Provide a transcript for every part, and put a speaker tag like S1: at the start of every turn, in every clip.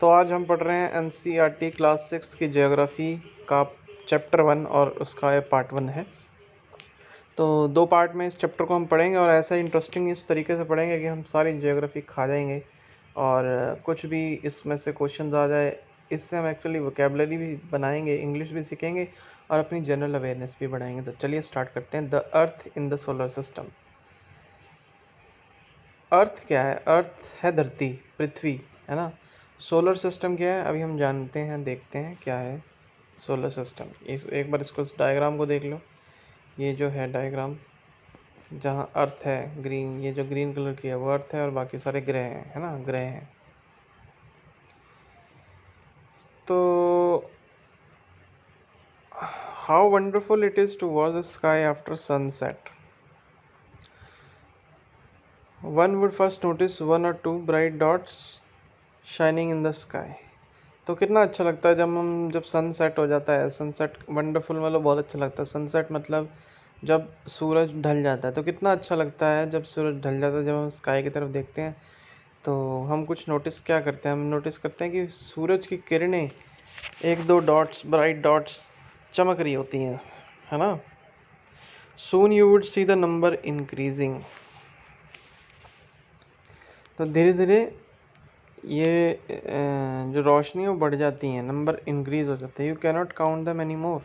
S1: तो आज हम पढ़ रहे हैं एनसीईआरटी क्लास 6 की ज्योग्राफी का चैप्टर 1 और उसका ये पार्ट 1 है। तो 2 पार्ट में इस चैप्टर को हम पढ़ेंगे और ऐसा इंटरेस्टिंग इस तरीके से पढ़ेंगे कि हम सारी ज्योग्राफी खा जाएंगे और कुछ भी इसमें से क्वेश्चंस आ जाए, इससे हम एक्चुअली वोकेबलरी भी बनाएंगे, इंग्लिश भी सीखेंगे और अपनी जनरल अवेयरनेस भी बढ़ाएंगे। तो चलिए स्टार्ट करते हैं। The earth in the solar system. Earth क्या है? अर्थ है धरती, पृथ्वी, है ना। सोलर सिस्टम क्या है अभी हम जानते हैं, देखते हैं क्या है सोलर सिस्टम। एक बार इसको, इस डायग्राम को देख लो। ये जो है डायग्राम, जहाँ अर्थ है ग्रीन, ये जो ग्रीन कलर की है वो अर्थ है और बाकी सारे ग्रह हैं, है ना, ग्रह हैं। तो how wonderful it is to watch the sky after sunset. One would first notice 1 or 2 bright dots shining in the sky. तो कितना अच्छा लगता है जब सनसेट हो जाता है। सनसेट वंडरफुल मतलब बहुत अच्छा लगता है। सनसेट मतलब जब सूरज ढल जाता है, तो कितना अच्छा लगता है जब सूरज ढल जाता है। जब हम स्काई की तरफ देखते हैं तो हम कुछ नोटिस क्या करते हैं, हम नोटिस करते हैं कि सूरज की किरणें 1-2 डॉट्स, ब्राइट डॉट्स चमक रही होती हैं, है ना। Soon you would see the number increasing. तो धीरे धीरे ये जो रोशनी है वो बढ़ जाती है, नंबर इंक्रीज हो जाता है। You cannot count them any more.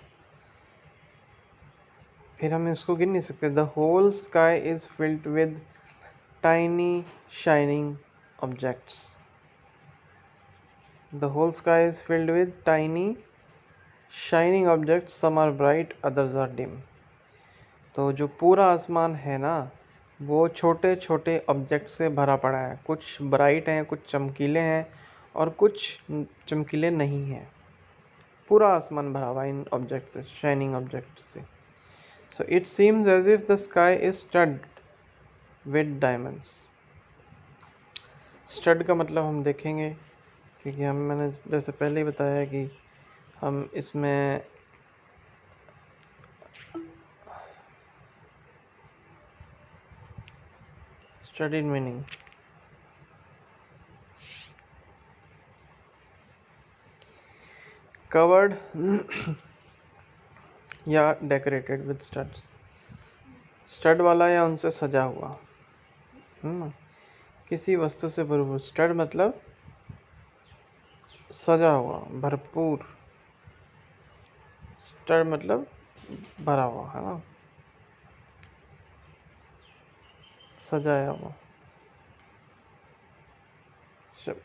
S1: फिर हम इसको गिन नहीं सकते। The whole sky is filled with tiny shining objects. The whole sky is filled with tiny shining objects, some are bright others are dim. तो जो पूरा आसमान है ना, वो छोटे छोटे ऑब्जेक्ट से भरा पड़ा है। कुछ ब्राइट हैं, कुछ चमकीले हैं और कुछ चमकीले नहीं हैं। पूरा आसमान भरा हुआ इन ऑब्जेक्ट से, शाइनिंग ऑब्जेक्ट से। So it seems as if the sky is stud with diamonds. Stud का मतलब हम देखेंगे, क्योंकि मैंने जैसे पहले ही बताया कि हम इसमें स्टडीड मीनिंग कवर्ड या डेकोरेटेड विद स्टड्स। स्टड वाला या उनसे सजा हुआ, किसी वस्तु से भरपूर। स्टड मतलब सजा हुआ, भरपूर। स्टड मतलब भरा हुआ, है ना, सजाया हुआ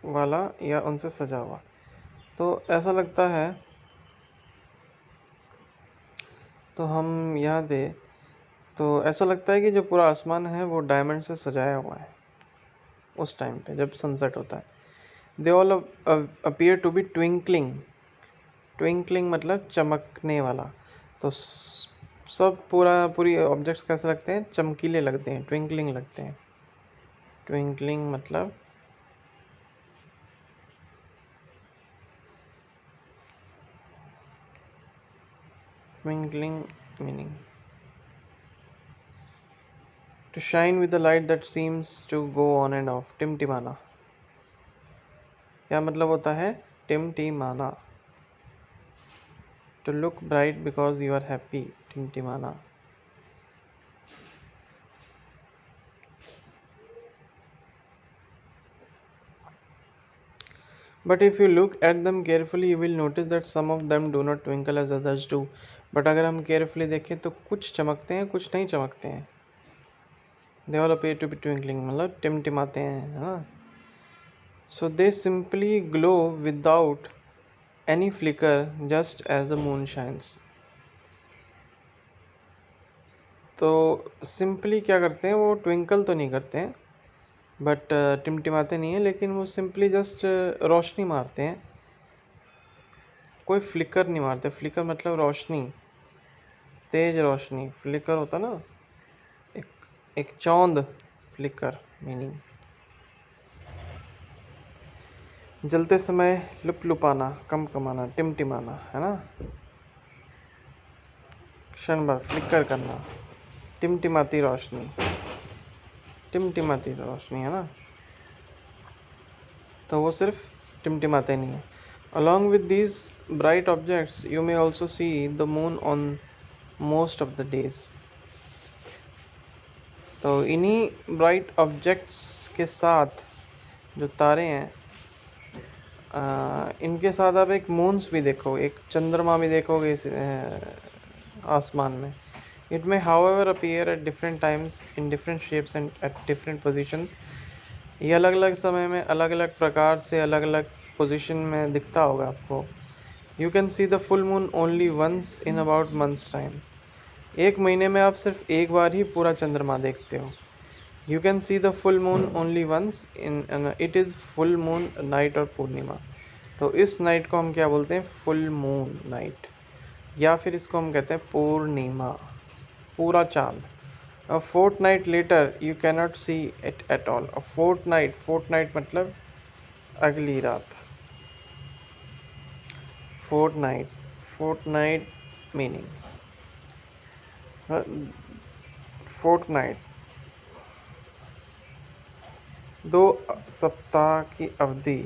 S1: वाला या उनसे सजा हुआ। तो ऐसा लगता है, तो हम यहाँ दे, तो ऐसा लगता है कि जो पूरा आसमान है वो डायमंड से सजाया हुआ है उस टाइम पे जब सनसेट होता है। They all appear to be twinkling. Twinkling मतलब चमकने वाला। तो सब पूरी ऑब्जेक्ट्स कैसे लगते हैं? चमकीले लगते हैं, ट्विंकलिंग लगते हैं। ट्विंकलिंग मतलब twinkling meaning to shine with the light that seems to go on and off. टिमटिमाना, क्या मतलब होता है? टिमटिमाना, to look bright because you are happy. टिमटिमाना। But if you look at them carefully, you will notice that some of them do not twinkle as others do. But अगर हम carefully देखें तो कुछ चमकते हैं, कुछ नहीं चमकते हैं। They all appear to be twinkling, मतलब टिमटिमाते हैं, हाँ। So they simply glow without any flicker, just as the moon shines. तो सिंपली क्या करते हैं, वो ट्विंकल तो नहीं करते हैं, बट टिमटिमाते नहीं हैं, लेकिन वो सिंपली जस्ट रोशनी मारते हैं, कोई फ्लिकर नहीं मारते। फ्लिकर मतलब रोशनी, तेज रोशनी। फ्लिकर होता ना, एक चौंध, फ्लिकर मीनिंग जलते समय लुपलुपाना, कम कमाना, टिमटिमाना, है ना, क्षण भर फ्लिकर करना, टिमटिमाती रोशनी, टिमटिमाती रोशनी, है ना। तो वो सिर्फ टिमटिमाते नहीं हैं। Along with these bright objects you may also see the moon on most of the days. तो इन्हीं ब्राइट ऑब्जेक्ट्स के साथ जो तारे हैं, इनके साथ आप एक मून्स भी देखो, एक चंद्रमा भी देखोगे इस आसमान में। It may however appear at different times in different shapes and at different positions. ये अलग अलग समय में अलग अलग प्रकार से अलग अलग पोजीशन में दिखता होगा आपको। You can see the full moon only once in about months time. एक महीने में आप सिर्फ एक बार ही पूरा चंद्रमा देखते हो। You can see the full moon only once in it is full moon night और पूर्णिमा। तो इस नाइट को हम क्या बोलते हैं? फुल मून नाइट, या फिर इसको हम कहते हैं पूर्णिमा, पूरा चांद। A fortnight later you cannot see it at all. A fortnight मतलब अगली रात। Fortnight meaning fortnight, 2 सप्ताह की अवधि,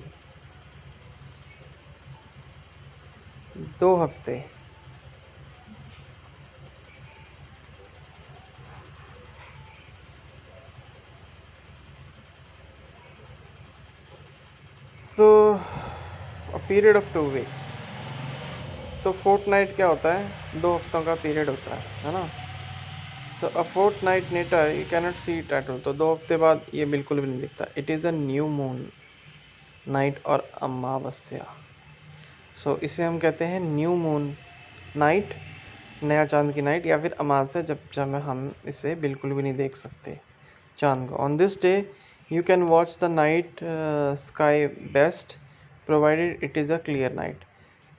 S1: 2 हफ्ते। तो पीरियड ऑफ 2 वीक्स। तो फोर्ट नाइट क्या होता है? 2 हफ्तों का पीरियड होता है ना। So a fortnight later you cannot see it at all. तो 2 हफ्ते बाद ये बिल्कुल भी नहीं दिखता। It is a new moon night और अमावस्या। सो इसे हम कहते हैं न्यू मून नाइट, नया चांद की नाइट, या फिर अमावस्या, जब हम इसे बिल्कुल भी नहीं देख सकते चांद को। On this day you can watch the night sky best provided it is a clear night.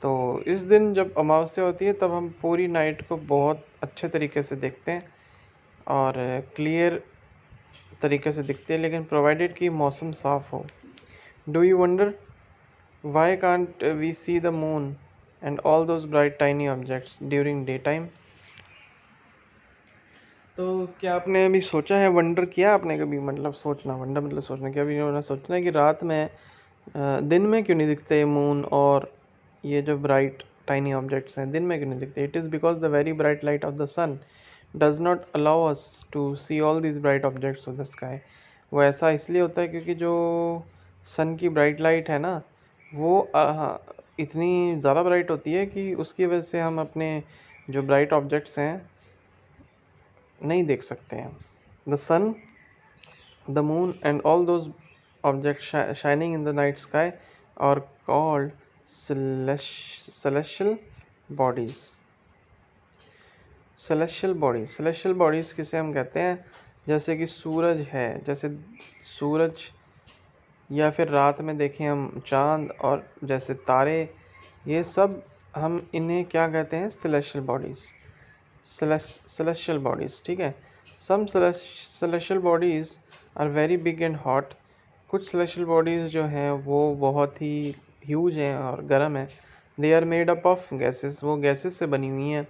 S1: तो इस दिन जब अमावस्या होती है तब हम पूरी नाइट को बहुत अच्छे तरीके से देखते हैं और क्लियर तरीके से दिखते हैं, लेकिन प्रोवाइडेड कि मौसम साफ़ हो। Do you wonder why can't we see the moon and all those bright tiny objects during day time? तो क्या आपने अभी सोचा है, वंडर किया आपने कभी? मतलब सोचना, वंडर मतलब सोचना। क्या अभी उन्होंने सोचना है कि रात में दिन में क्यों नहीं दिखते मून और ये जो ब्राइट टाइनी ऑब्जेक्ट्स हैं, दिन में क्यों नहीं दिखते? It is because the very bright light of the sun does not allow us to see all this bright objects of the sky. वो ऐसा इसलिए होता है क्योंकि जो सन की ब्राइट लाइट है ना, वो इतनी ज़्यादा ब्राइट होती है कि उसकी वजह से हम अपने जो ब्राइट ऑब्जेक्ट्स हैं नहीं देख सकते हैं। The sun, the moon and all those objects shining in the night sky are called celestial bodies। Celestial bodies किसे हम कहते हैं? जैसे कि सूरज है, जैसे सूरज, या फिर रात में देखें हम चांद, और जैसे तारे, ये सब हम इन्हें क्या कहते हैं? Celestial bodies. celestial bodies, ठीक है। some celestial bodies are very big and hot। कुछ celestial bodies जो हैं वो बहुत ही ह्यूज हैं और गर्म हैं। they are made up of gases, वो gases से बनी हुई हैं।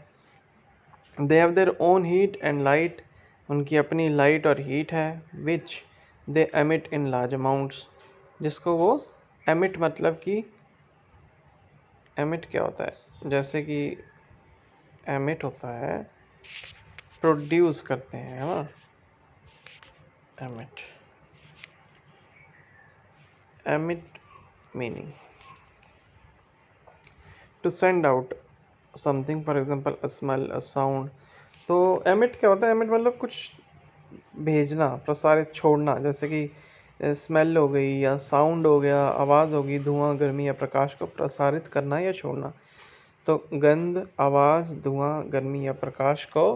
S1: they have their own heat and light, उनकी अपनी लाइट और हीट है। which they emit in large amounts, जिसको वो emit मतलब कि emit क्या होता है? जैसे कि emit होता है प्रोड्यूस करते हैं, है ना। emit meaning to send out something, for example a smell, a sound। तो emit क्या होता है? emit मतलब कुछ भेजना, प्रसारित, छोड़ना। जैसे कि स्मेल हो गई, या साउंड हो गया, आवाज़ होगी, धुआं, गर्मी या प्रकाश को प्रसारित करना या छोड़ना। तो गंध, आवाज़, धुआं, गर्मी या प्रकाश को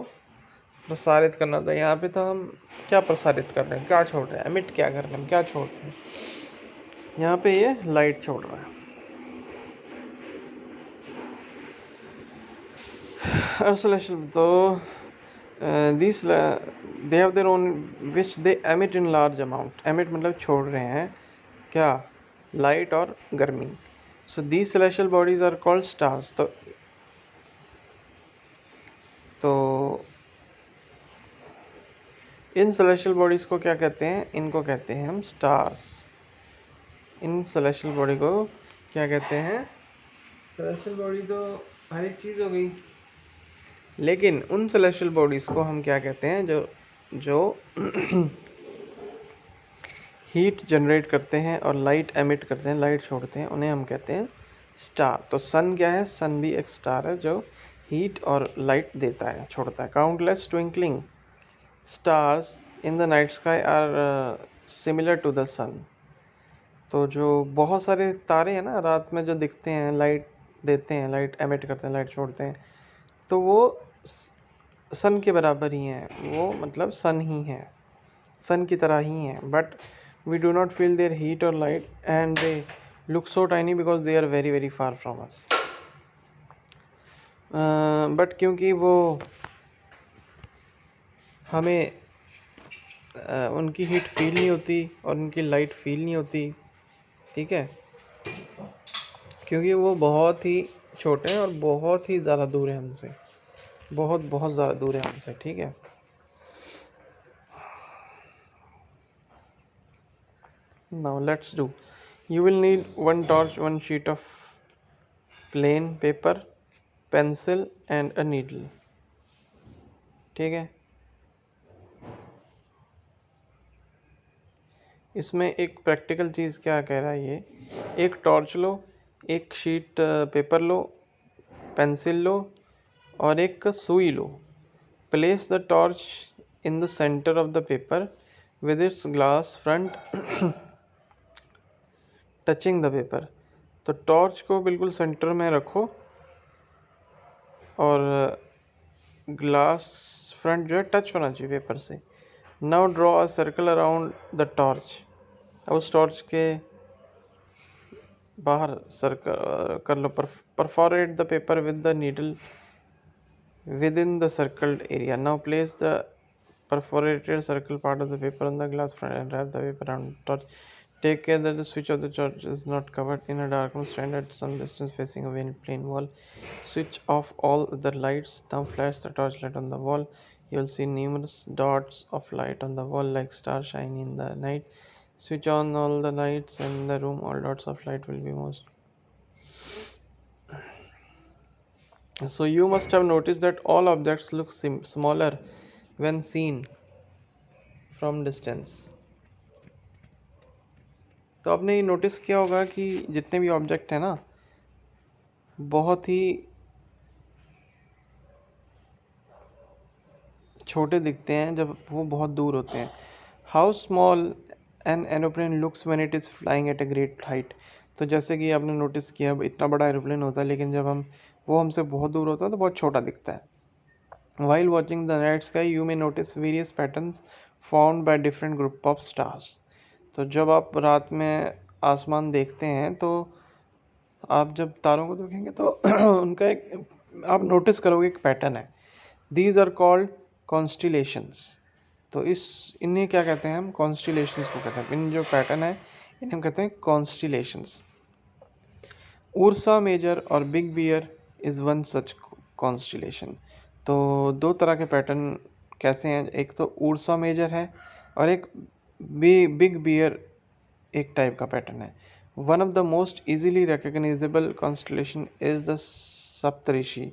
S1: प्रसारित करना था। यहाँ पे तो हम क्या प्रसारित कर रहे हैं, क्या छोड़ रहे हैं? एमिट क्या कर रहे हैं, हम क्या छोड़ रहे हैं? यहाँ पे ये लाइट छोड़ रहा है। तो this they have their own which they emit in large amount. Emit मतलब छोड़ रहे हैं क्या? लाइट और गर्मी। So these celestial bodies are called stars. तो इन सेलेस्टियल बॉडीज़ को क्या कहते हैं? इनको कहते हैं हम स्टार्स। इन सेलेस्टियल बॉडी को क्या कहते हैं? सेलेस्टियल बॉडी तो हर एक चीज़ हो गई, लेकिन उन सेलेस्टियल बॉडीज़ को हम क्या कहते हैं जो जो हीट जनरेट करते हैं और लाइट एमिट करते हैं, लाइट छोड़ते हैं, उन्हें हम कहते हैं स्टार। तो सन क्या है? सन भी एक स्टार है जो हीट और लाइट देता है, छोड़ता है। Countless twinkling stars in the night sky are similar to the sun. तो जो बहुत सारे तारे हैं ना रात में जो दिखते हैं, लाइट देते हैं, लाइट एमिट करते हैं, लाइट छोड़ते हैं, तो वो सन के बराबर ही हैं, वो मतलब सन ही हैं, सन की तरह ही हैं। But we do not feel their heat और light and they look so tiny because they are very very far from us. But क्योंकि वो हमें उनकी हीट फील नहीं होती और उनकी लाइट फील नहीं होती, ठीक है, क्योंकि वो बहुत ही छोटे हैं और बहुत ही ज़्यादा दूर है हमसे, बहुत बहुत ज़्यादा दूर है हमसे, ठीक है। Now let's do. You will need one torch, one sheet of plain paper, pencil and a needle, ठीक है। इसमें एक प्रैक्टिकल चीज़ क्या कह रहा है ये, एक टॉर्च लो, एक शीट पेपर लो, पेंसिल लो और एक सुई लो। Place the torch in the centre of the paper with its glass front touching the paper. तो टॉर्च को बिल्कुल सेंटर में रखो और ग्लास फ्रंट जो है टच होना चाहिए पेपर से। Now draw a circle around the torch. अब उस टॉर्च के बाहर सर्कल कर लो। Perforate the paper with the needle within the circled area. Now place the perforated circle part of the paper on the glass front and wrap the paper around the torch. Take care that the switch of the torch is not covered in a dark room. Stand at some distance facing away in plain wall. Switch off all the lights. Now flash the torchlight on the wall. You will see numerous dots of light on the wall like stars shining in the night. Switch on all the lights in the room. All dots of light will be most. So you must have noticed that all objects look smaller when seen from distance. तो आपने ये notice किया होगा कि जितने भी object हैं ना बहुत ही छोटे दिखते हैं जब वो बहुत दूर होते हैं। How small an aeroplane looks when it is flying at a great height. तो जैसे कि आपने नोटिस किया अब इतना बड़ा एरोप्लेन होता है लेकिन जब वो हमसे बहुत दूर होता है तो बहुत छोटा दिखता है। While watching the night sky, you may notice various patterns formed by different group of stars. तो जब आप रात में आसमान देखते हैं तो आप जब तारों को देखेंगे तो उनका एक आप नोटिस करोगे एक पैटर्न है। These are called constellations. तो इन्हें क्या कहते हैं हम? Constellations को कहते हैं। इन जो पैटर्न है इन्हें हम कहते हैं constellations. उर्सा मेजर और big bear is one such constellation. तो दो तरह के पैटर्न कैसे हैं? एक तो उर्सा मेजर है और एक बिग बियर एक टाइप का पैटर्न है। One of the most easily recognisable constellation is the Saptarishi,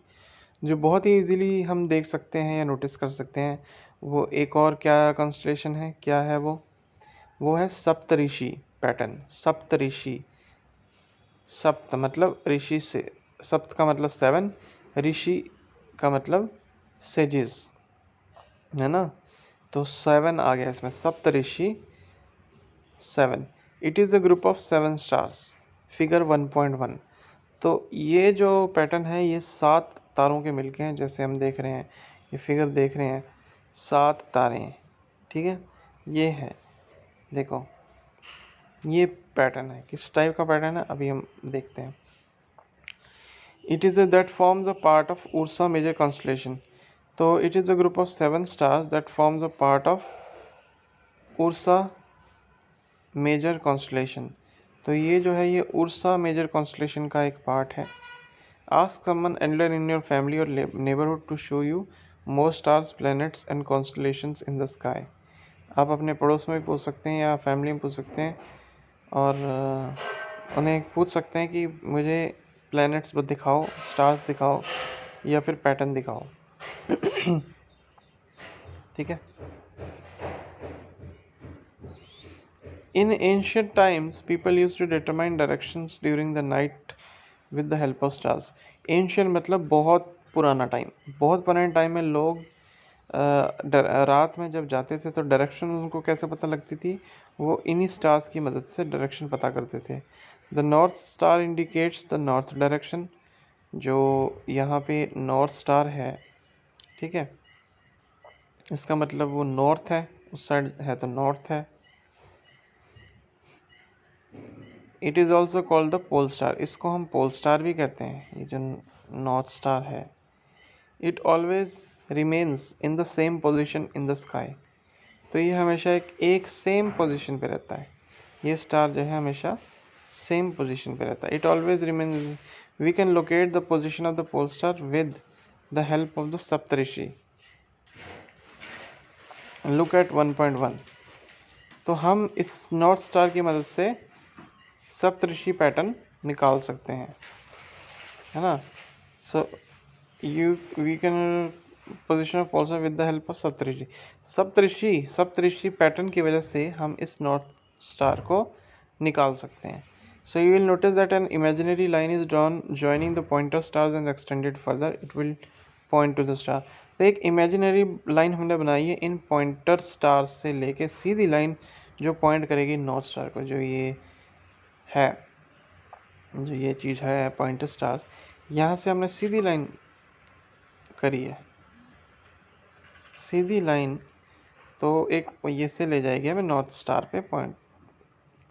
S1: जो बहुत ही इजीली हम देख सकते हैं या नोटिस कर सकते हैं। वो एक और क्या कॉन्स्टिलेशन है? क्या है वो है सप्तऋषि पैटर्न। सप्तऋषि, सप्त मतलब ऋषि से, सप्त का मतलब 7, ऋषि का मतलब सेजेस, है ना। तो 7 आ गया इसमें, सप्त ऋषि 7। It is a group of 7 stars, figure 1.1। तो ये जो पैटर्न है ये 7 तारों के मिलके हैं। जैसे हम देख रहे हैं, ये फिगर देख रहे हैं, 7 तारे हैं, ठीक है। ये है, देखो ये पैटर्न है। किस टाइप का पैटर्न है अभी हम देखते हैं। It is that forms a part of Ursa major constellation. तो it is a group of 7 stars that forms a part of Ursa major constellation. तो ये जो है ये Ursa major constellation का एक पार्ट है। Ask someone elder in your family or neighborhood to show you more stars, planets and constellations in the sky. आप अपने पड़ोस में भी पूछ सकते हैं या फैमिली में पूछ सकते हैं और उन्हें पूछ सकते हैं कि मुझे प्लैनेट्स दिखाओ, स्टार्स दिखाओ या फिर पैटर्न दिखाओ। ठीक है। In ancient times, people used to determine directions during the night with the help of stars. Ancient मतलब बहुत पुराना टाइम, बहुत पुराने टाइम में लोग रात में जब जाते थे तो डायरेक्शन उनको कैसे पता लगती थी, वो इन्हीं स्टार्स की मदद से डायरेक्शन पता करते थे। The north star indicates the north direction, जो यहाँ पे नॉर्थ स्टार है, ठीक है, इसका मतलब वो नॉर्थ है, उस साइड है तो नॉर्थ है। It is also called the pole star, इसको हम पोल स्टार भी कहते हैं, ये जो नॉर्थ स्टार है। It always remains in the same position in the sky, तो ये हमेशा एक सेम पोजीशन पे रहता है, ये स्टार जो है हमेशा सेम पोजीशन पे रहता है। It always remains, we can locate the position of the pole star with the help of the Saptarishi. Look at 1.1, तो हम इस नॉर्थ स्टार की मदद से सप्तऋषि पैटर्न निकाल सकते हैं, है ना। So we can position of pole star with the help of Saptarishi. Saptarishi pattern की वजह से हम इस नॉर्थ स्टार को निकाल सकते हैं। So you will notice that an imaginary line is drawn joining the pointer stars and extended further it will point two the star. तो एक इमेजिनरी लाइन हमने बनाई है इन पॉइंटर स्टार से लेके सीधी लाइन जो पॉइंट करेगी नॉर्थ स्टार को, जो ये चीज़ है पॉइंटर स्टार्स, यहाँ से हमने सीधी लाइन करी है, सीधी लाइन, तो एक ये से ले जाएगी हमें नॉर्थ स्टार पे, पॉइंट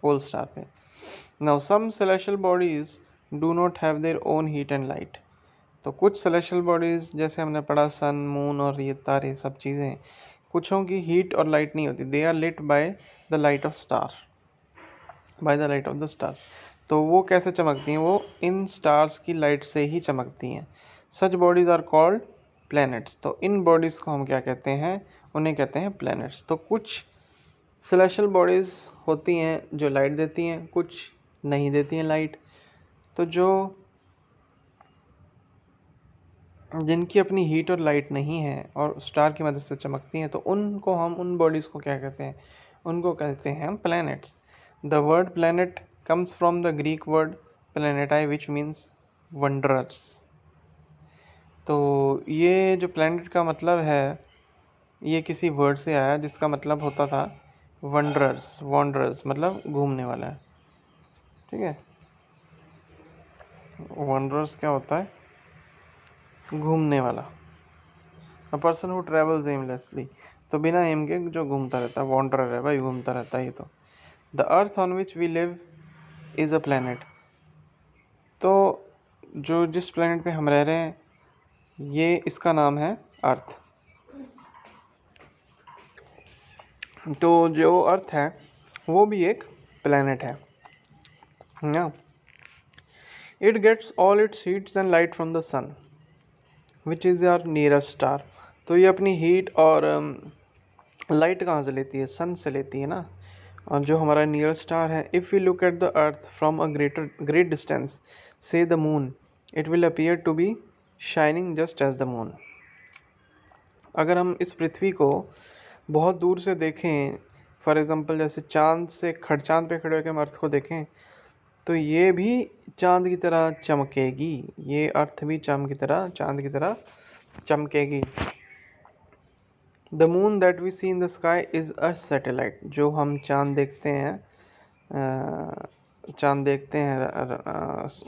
S1: पोल स्टार पे। Now some celestial bodies do not have their own heat and light, तो कुछ सेलेस्टियल बॉडीज जैसे हमने पढ़ा सन, मून और ये तारे सब चीज़ें, कुछों की हीट और लाइट नहीं होती, they are lit by the light of star, by the light of the stars. तो वो कैसे चमकती हैं, वो इन स्टार्स की लाइट से ही चमकती हैं। सच बॉडीज आर कॉल्ड प्लैनेट्स, तो इन बॉडीज़ को हम क्या कहते हैं, उन्हें कहते हैं प्लैनेट्स। तो कुछ सेलेस्टियल बॉडीज़ होती हैं जो लाइट देती हैं, कुछ नहीं देती हैं लाइट, तो जो जिनकी अपनी हीट और लाइट नहीं है और स्टार की मदद से चमकती हैं, तो उनको हम, उन बॉडीज़ को क्या कहते हैं, उनको कहते हैं हम planets. The word planet comes from the Greek word planetai which means wanderers। तो ये जो planet का मतलब है, ये किसी वर्ड से आया जिसका मतलब होता था wanderers मतलब घूमने वाला है, ठीक है। wanderers क्या होता है, घूमने वाला, a person who travels aimlessly, तो बिना एम के जो घूमता रहता है, wanderer है भाई, घूमता रहता है ये तो। the earth on which we live is a planet, तो जो जिस प्लेनेट पे हम रह रहे हैं ये इसका नाम है अर्थ। तो जो अर्थ है वो भी एक प्लेनेट है ना। It gets all its heats and light from the sun which is our nearest star, तो ये अपनी हीट और लाइट कहाँ से लेती है, सन से लेती है ना, और जो हमारा नियरेस्ट स्टार है। If we look at the earth from a great distance से the moon, it will appear to be shining just as the moon. अगर हम इस पृथ्वी को बहुत दूर से देखें, फॉर एग्ज़ाम्पल जैसे चांद पे खड़े होकर हम अर्थ को देखें, तो ये भी चांद की तरह चमकेगी, ये अर्थ भी चांद की तरह चमकेगी। The moon that we see in the sky is a satellite, जो हम चांद देखते हैं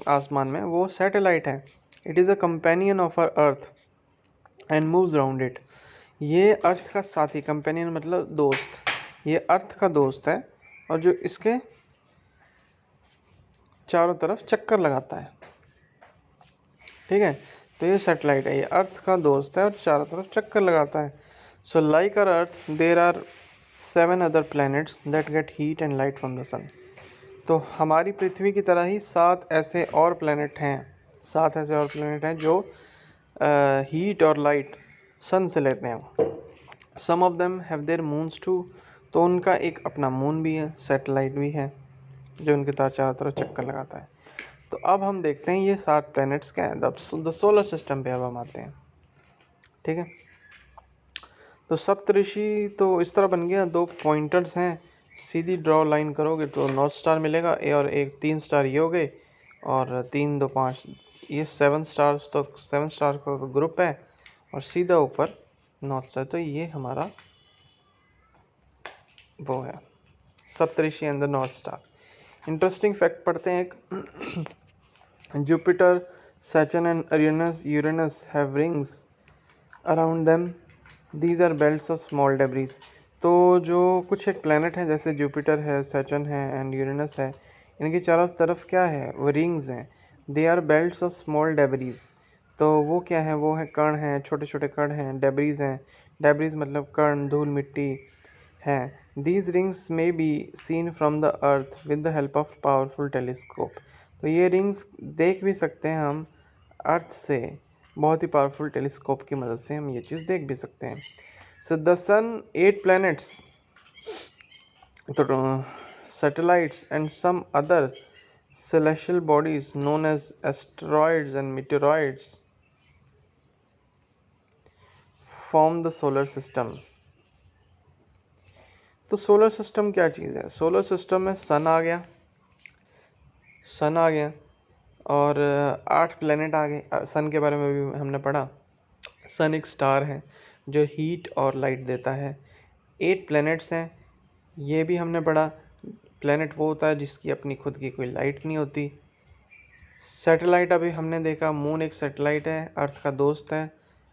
S1: आसमान में, वो सैटेलाइट है। It is a companion of our earth and moves around it, ये अर्थ का साथी, कंपेनियन मतलब दोस्त, ये अर्थ का दोस्त है और जो इसके चारों तरफ चक्कर लगाता है, ठीक है। तो ये सैटेलाइट है, ये अर्थ का दोस्त है और चारों तरफ चक्कर लगाता है। So like our earth there are 7 other planets that get heat and light from the sun, तो हमारी पृथ्वी की तरह ही 7 ऐसे और प्लैनेट हैं जो हीट और लाइट सन से लेते हैं। Some of them have their moons too, तो उनका एक अपना मून भी है, सैटेलाइट भी है। जो उनके चारों तरफ चक्कर लगाता है। तो अब हम देखते हैं ये 7 प्लैनेट्स क्या हैं। द सोलर सिस्टम पे अब हम आते हैं, ठीक है। तो सप्तऋषि तो इस तरह बन गया, 2 पॉइंटर्स हैं, सीधी ड्रॉ लाइन करोगे तो नॉर्थ स्टार मिलेगा, और एक 3 स्टार ये हो गए, और 3 2 5 ये 7 स्टार्स, तो 7 स्टार का ग्रुप है, और सीधा ऊपर नॉर्थ स्टार। तो ये हमारा वो है Saptarishi and the north star. Interesting fact पढ़ते हैं एक। Jupiter, Saturn and Uranus have rings around them, these are belts of small debris. तो जो कुछ एक प्लैनेट है जैसे जुपिटर है, सैटर्न है एंड यूरेनस है, इनकी चारों तरफ क्या है, वो रिंग्स हैं। They are belts of small debris. तो वो क्या है, वो है कण हैं, छोटे छोटे कण हैं, डेब्रीज हैं। डेब्रीज मतलब कण, धूल मिट्टी हैं। दीज रिंग्स में be seen from the earth with the help of powerful telescope. तो ये रिंग्स देख भी सकते हैं हम अर्थ से, बहुत ही पावरफुल टेलीस्कोप की मदद से हम ये चीज़ देख भी सकते हैं। सो द सन, 8 प्लैनेट्स, तो satellites and some other celestial bodies known as asteroids and meteoroids form the solar system। तो सोलर सिस्टम क्या चीज़ है? सोलर सिस्टम में सन आ गया, और 8 प्लैनेट आ गए। सन के बारे में भी हमने पढ़ा। सन एक स्टार है जो हीट और लाइट देता है। 8 प्लैनेट्स हैं, ये भी हमने पढ़ा। प्लैनेट वो होता है जिसकी अपनी खुद की कोई लाइट नहीं होती। सैटेलाइट अभी हमने देखा, मून एक सैटेलाइट है, अर्थ का दोस्त है,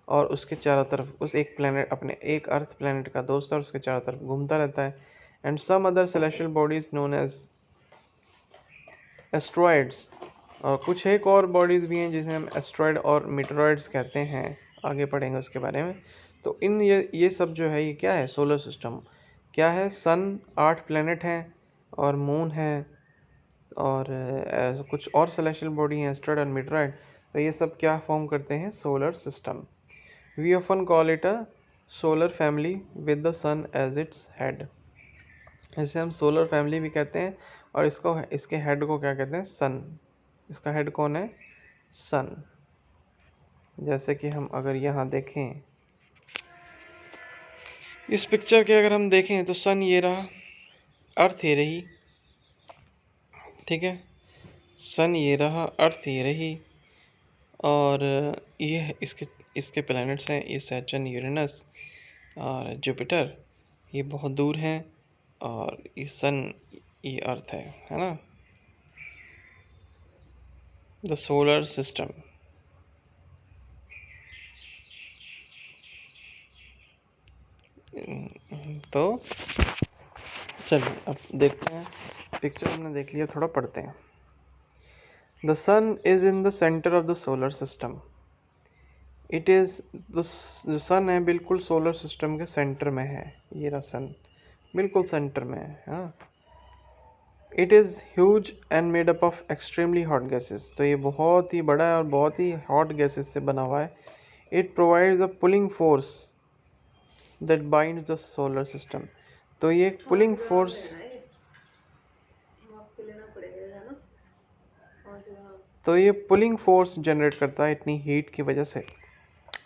S1: और उसके चारों तरफ उस एक प्लैनेट, अपने एक अर्थ प्लैनेट का दोस्त है, और उसके चारों तरफ घूमता रहता है। And some other celestial bodies known as asteroids, और कुछ एक और बॉडीज़ भी हैं जिसे हम एस्ट्रॉइड और मीटरॉइड्स कहते हैं, आगे पढ़ेंगे उसके बारे में। तो इन ये सब जो है, ये क्या है, सोलर सिस्टम क्या है। सन, 8 प्लैनेट हैं, और मून है, और कुछ और सेलेस्टियल बॉडी हैं, एस्ट्रॉइड और मीटरॉइड। तो ये सब क्या फॉर्म करते हैं, solar system. We often call it a solar family with the sun as its head. इसे हम सोलर फैमिली भी कहते हैं, और इसके हेड को क्या कहते हैं, सन। इसका हेड कौन है, सन। जैसे कि हम अगर यहाँ देखें, इस पिक्चर के अगर हम देखें तो सन ये रहा, अर्थ ये रही, ठीक है। सन ये रहा, अर्थ ये रही, और ये इसके प्लैनेट्स हैं, ये सैटर्न, यूरेनस और जुपिटर, ये बहुत दूर हैं, और ये सन, ये अर्थ है ना। The solar system. तो चलिए अब देखते हैं, पिक्चर हमने देख लिया, थोड़ा पढ़ते हैं। The sun is in the centre of the solar system. It is the sun है, बिल्कुल सोलर सिस्टम के सेंटर में है। ये रहा सन, बिल्कुल सेंटर में है, हाँ। It is huge and made up of extremely hot gases. तो ये बहुत ही बड़ा है और बहुत ही हॉट गैसेस से बना हुआ है। It provides a pulling force that binds the solar system. तो ये एक पुलिंग फोर्स, तो ये पुलिंग फोर्स जनरेट करता है इतनी हीट की वजह से।